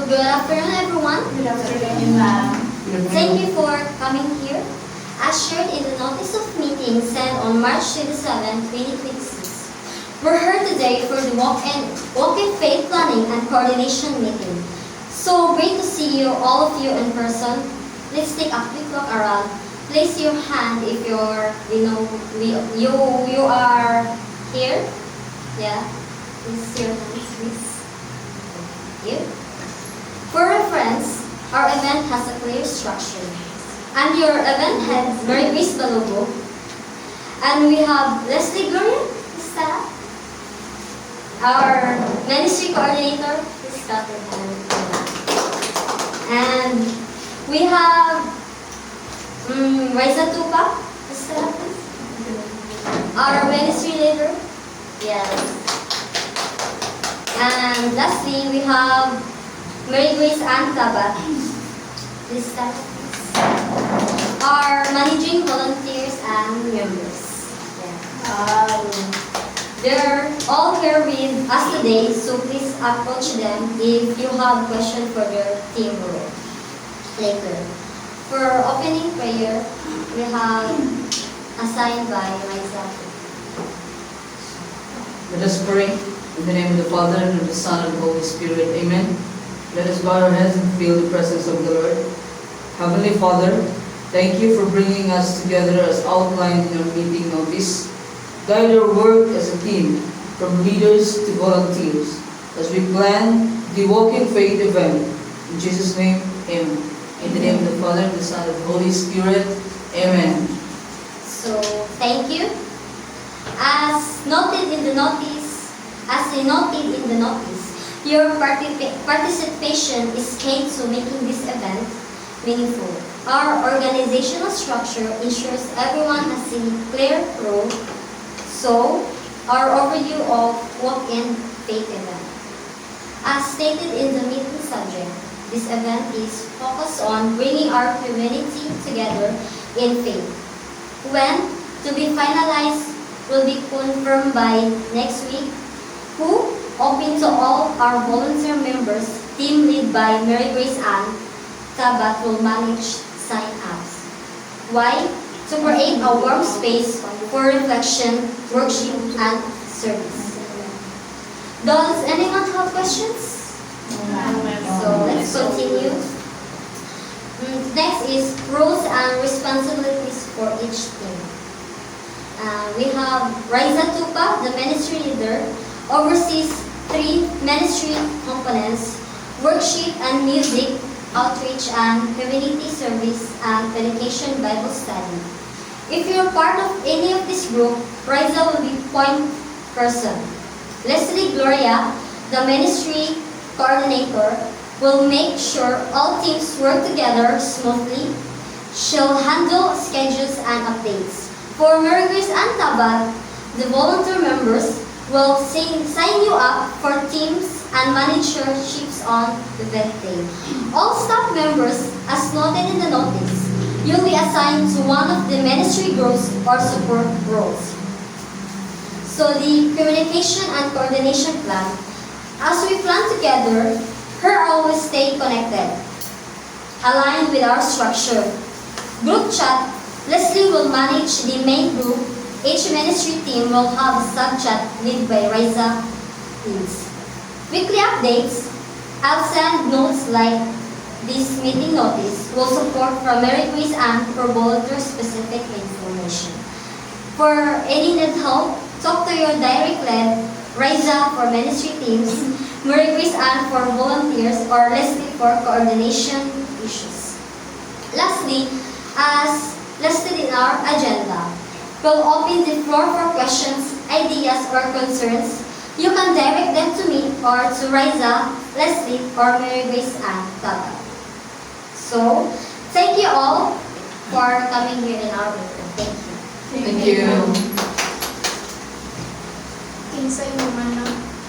Good afternoon, everyone. Good afternoon, ma'am. Thank you for coming here. As shared in the notice of meeting sent on March 27, 2026, we're here today for the walk-in faith planning and coordination meeting. So great to see you, all of you in person. Let's take a quick look around. Place your hand if you are here. Yeah. Place your hands, please. Thank you. For reference, our event has a clear structure. I'm your event head, Mary Grace Balogo. And we have Leslie Gloria, staff. Our ministry coordinator, staff. And we have Raisa Tupa, staff. Our ministry leader. Yes. And lastly, we have Mary Grace Ann Tabat. This staff. Our managing volunteers and members. Yeah. They're all here with us today, so please approach them if you have questions for their team role later. For opening prayer, we have assigned by myself. Let us pray. In the name of the Father, and of the Son, and of the Holy Spirit. Amen. Let us bow our heads and feel the presence of the Lord. Heavenly Father, thank you for bringing us together as outlined in our meeting notice. Guide our work as a team, from leaders to volunteers, as we plan the Walking Faith event. In Jesus' name, amen. In the name of the Father, and the Son, and the Holy Spirit. Amen. So, thank you. As noted in the notice, your participation is key to making this event meaningful. Our organizational structure ensures everyone has a clear role. So, our overview of Walk-in Faith event. As stated in the meeting subject, this event is focused on bringing our community together in faith. When to be finalized will be confirmed by next week, who open to all our volunteer members, team led by Mary Grace Ann Tabat will manage sign-ups. Why? To create a warm space for reflection, worship, and service. Does anyone have questions? So let's continue. Next is roles and responsibilities for each team. We have Raisa Tupa, the ministry leader, oversees 3 ministry components: worship and music, outreach and community service, and dedication Bible study. If you're part of any of this group, Raisa will be point person. Leslie Gloria, the ministry coordinator, will make sure all teams work together smoothly. She'll handle schedules and updates. For Mary Grace Ann Tabat, the volunteer members will sign you up for teams and manage your shifts on the event day. All staff members, as noted in the notice, you'll be assigned to one of the ministry groups or support roles. So the communication and coordination plan, as we plan together, her always stay connected, aligned with our structure. Group chat, Leslie will manage the main group. Each ministry team will have a sub-chat led by Raisa teams. Weekly updates, I'll send notes like this meeting notice will support from Mary Grace Ann for volunteer-specific information. For any need help, talk to your direct lead, Raisa for ministry teams, Mary Grace Ann for volunteers, or Leslie for coordination issues. Lastly, as listed in our agenda, we'll open the floor for questions, ideas, or concerns. You can direct them to me or to Raisa, Leslie, or Mary Grace Ann Tabat. So, thank you all for coming here in our meeting. Thank you. Thank you. Kinsay mo man